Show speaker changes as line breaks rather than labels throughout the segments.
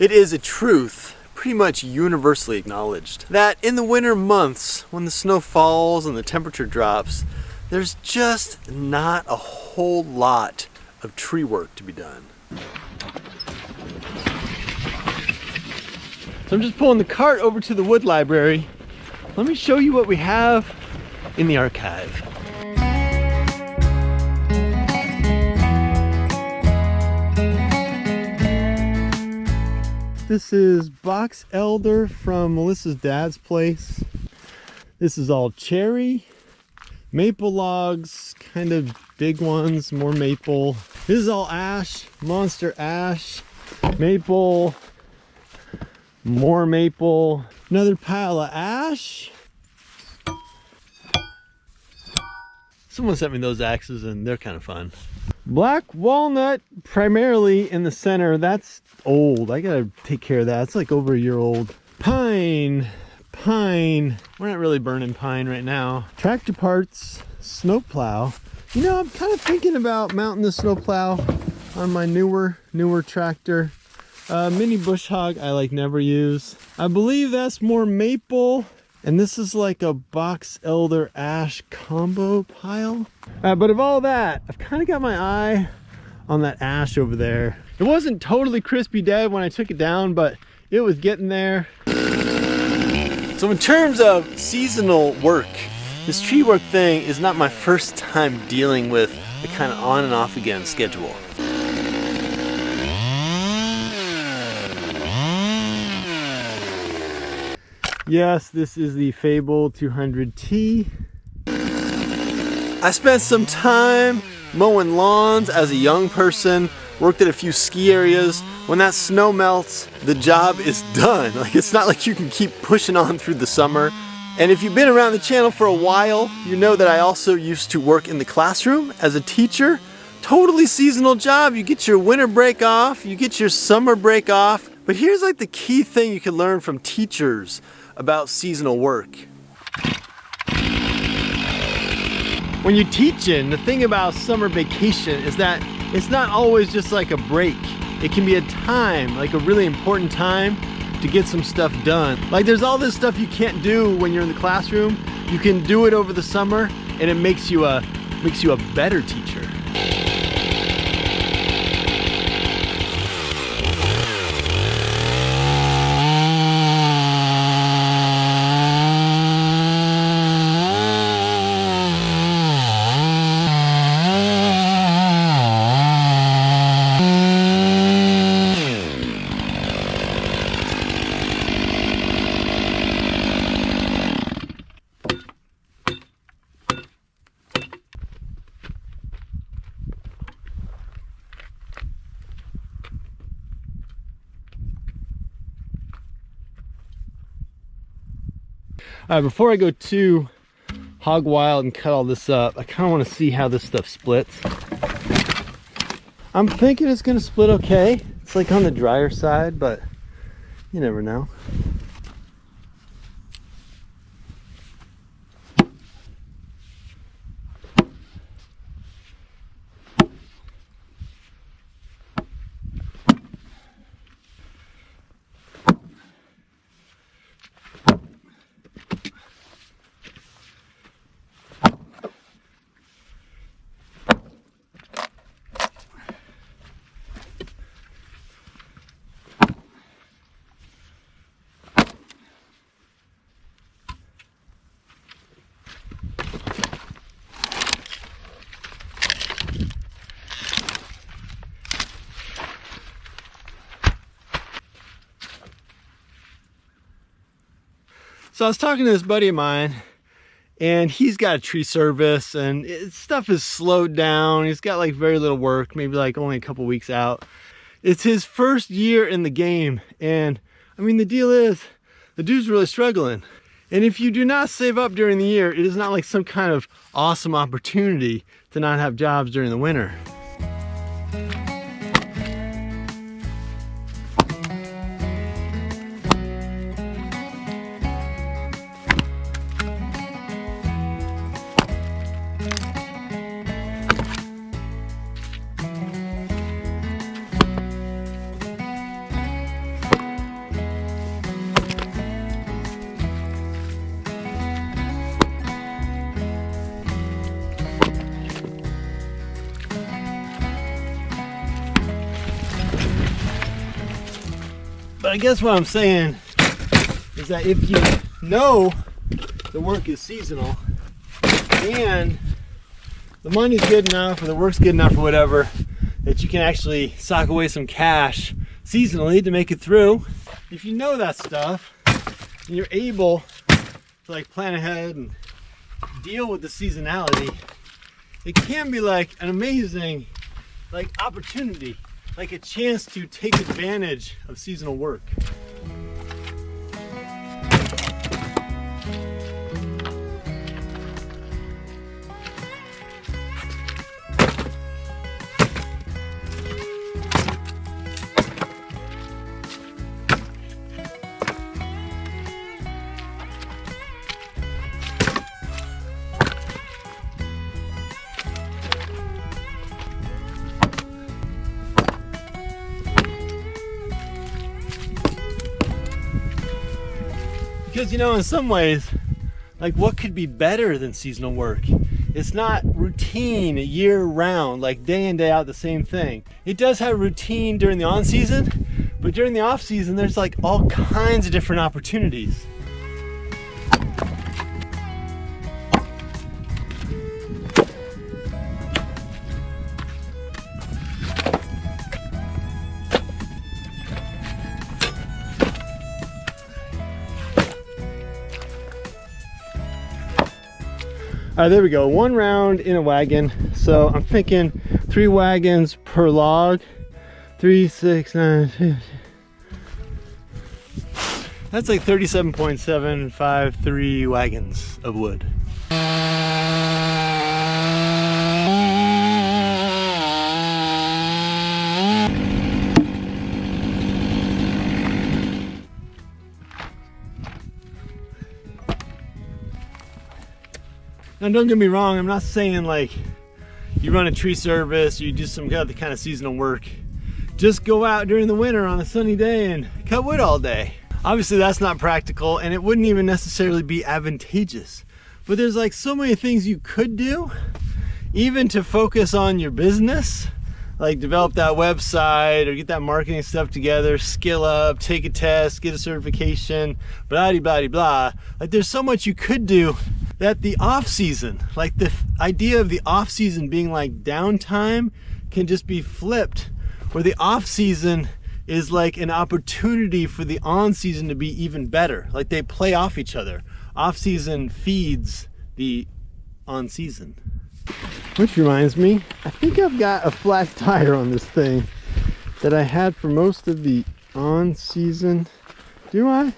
It is a truth, pretty much universally acknowledged, that in the winter months, when the snow falls and the temperature drops, there's just not a whole lot of tree work to be done. So I'm just pulling the cart over to the wood library. Let me show you what we have in the archive. This is box elder from Melissa's dad's place. This is all cherry, maple logs, kind of big ones, more maple. This is all ash, monster ash, maple, more maple, another pile of ash. Someone sent me those axes and they're kind of fun. Black walnut primarily in the center. That's old. I gotta take care of that. It's like over a year old. Pine. We're not really burning pine right now. Tractor parts, snowplow. You know, I'm kind of thinking about mounting the snowplow on my newer tractor. Mini bush hog I like never use. I believe that's more maple. And this is like a box elder ash combo pile. But of all that, I've kind of got my eye on that ash over there. It wasn't totally crispy dead when I took it down, but it was getting there. So in terms of seasonal work, this tree work thing is not my first time dealing with the kind of on and off again schedule. Yes, this is the Fable 200T. I spent some time mowing lawns as a young person, worked at a few ski areas. When that snow melts, the job is done. Like, it's not like you can keep pushing on through the summer. And if you've been around the channel for a while, you know that I also used to work in the classroom as a teacher. Totally seasonal job. You get your winter break off, you get your summer break off. But here's like the key thing you can learn from teachers about seasonal work. When you're teaching, the thing about summer vacation is that it's not always just like a break. It can be a time, like a really important time to get some stuff done. Like, there's all this stuff you can't do when you're in the classroom. You can do it over the summer and it makes you a better teacher. Before I go too hog wild and cut all this up, I kind of want to see how this stuff splits. I'm thinking it's going to split okay. It's like on the drier side, but you never know. So I was talking to this buddy of mine, and he's got a tree service, and stuff is slowed down. He's got like very little work, maybe like only a couple weeks out. It's his first year in the game, and I mean, the deal is, the dude's really struggling. And if you do not save up during the year, it is not like some kind of awesome opportunity to not have jobs during the winter. But I guess what I'm saying is that if you know the work is seasonal and the money's good enough or the work's good enough or whatever, that you can actually sock away some cash seasonally to make it through. If you know that stuff and you're able to like plan ahead and deal with the seasonality, it can be like an amazing like opportunity, like a chance to take advantage of seasonal work. Because, you know, in some ways, like what could be better than seasonal work? It's not routine year round, like day in, day out, the same thing. It does have routine during the on season, but during the off season, there's like all kinds of different opportunities. All right, there we go, 1 round in a wagon. So I'm thinking 3 wagons per log. 3, 6, 9, 10. That's like 37.753 wagons of wood. Now don't get me wrong, I'm not saying like you run a tree service or you do some kind of seasonal work. Just go out during the winter on a sunny day and cut wood all day. Obviously that's not practical and it wouldn't even necessarily be advantageous. But there's like so many things you could do, even to focus on your business, like develop that website or get that marketing stuff together, skill up, take a test, get a certification, blah, blah, blah. Like there's so much you could do that the off season, like the idea of the off season being like downtime, can just be flipped, where the off season is like an opportunity for the on season to be even better. Like they play off each other. Off season feeds the on season. Which reminds me, I think I've got a flat tire on this thing that I had for most of the on season. Do I?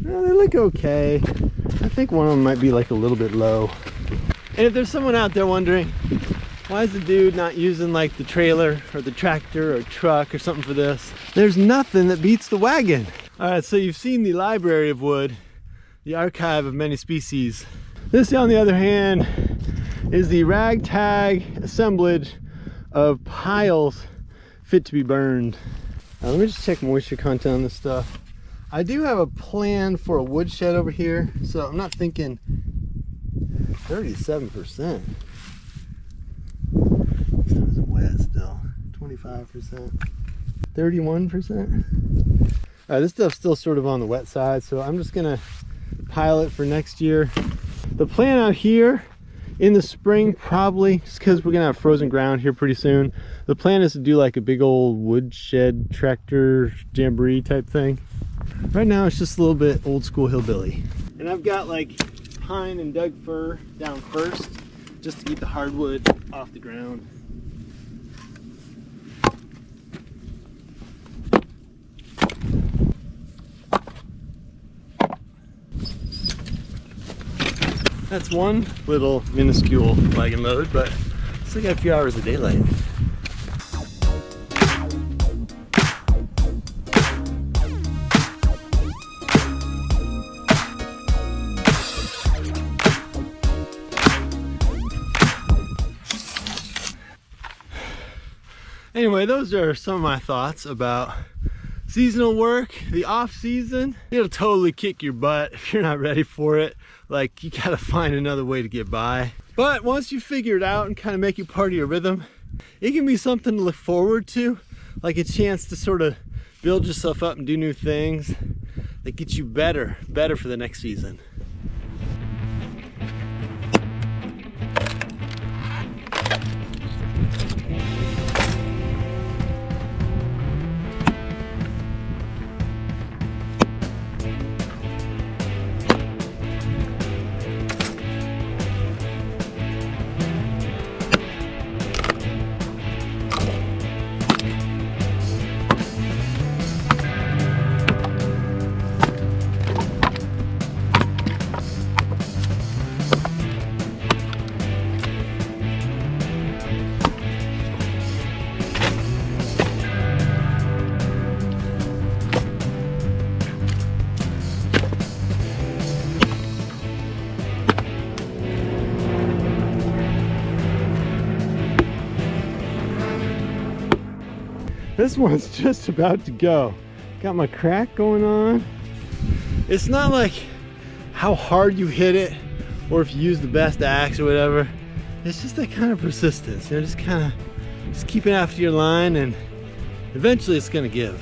No, they look okay. I think one of them might be like a little bit low. And if there's someone out there wondering, why is the dude not using like the trailer or the tractor or truck or something for this? There's nothing that beats the wagon. All right, so you've seen the library of wood, the archive of many species. This, on the other hand, is the ragtag assemblage of piles fit to be burned. Let me just check moisture content on this stuff. I do have a plan for a woodshed over here, so I'm not thinking 37%. It's wet still. 25%. 31%. This stuff's still sort of on the wet side, so I'm just gonna pile it for next year. The plan out here in the spring, probably, just because we're gonna have frozen ground here pretty soon, the plan is to do like a big old woodshed tractor jamboree type thing. Right now it's just a little bit old school hillbilly. And I've got like pine and Doug fir down first, just to keep the hardwood off the ground. That's one little minuscule wagon load, but still got a few hours of daylight. Anyway, those are some of my thoughts about seasonal work, the off season. It'll totally kick your butt if you're not ready for it. Like, you gotta find another way to get by. But once you figure it out and kind of make it part of your rhythm, it can be something to look forward to, like a chance to sort of build yourself up and do new things that get you better for the next season. This one's just about to go. Got my crack going on. It's not like how hard you hit it or if you use the best axe or whatever. It's just that kind of persistence. You know, just keeping after your line, and eventually it's gonna give.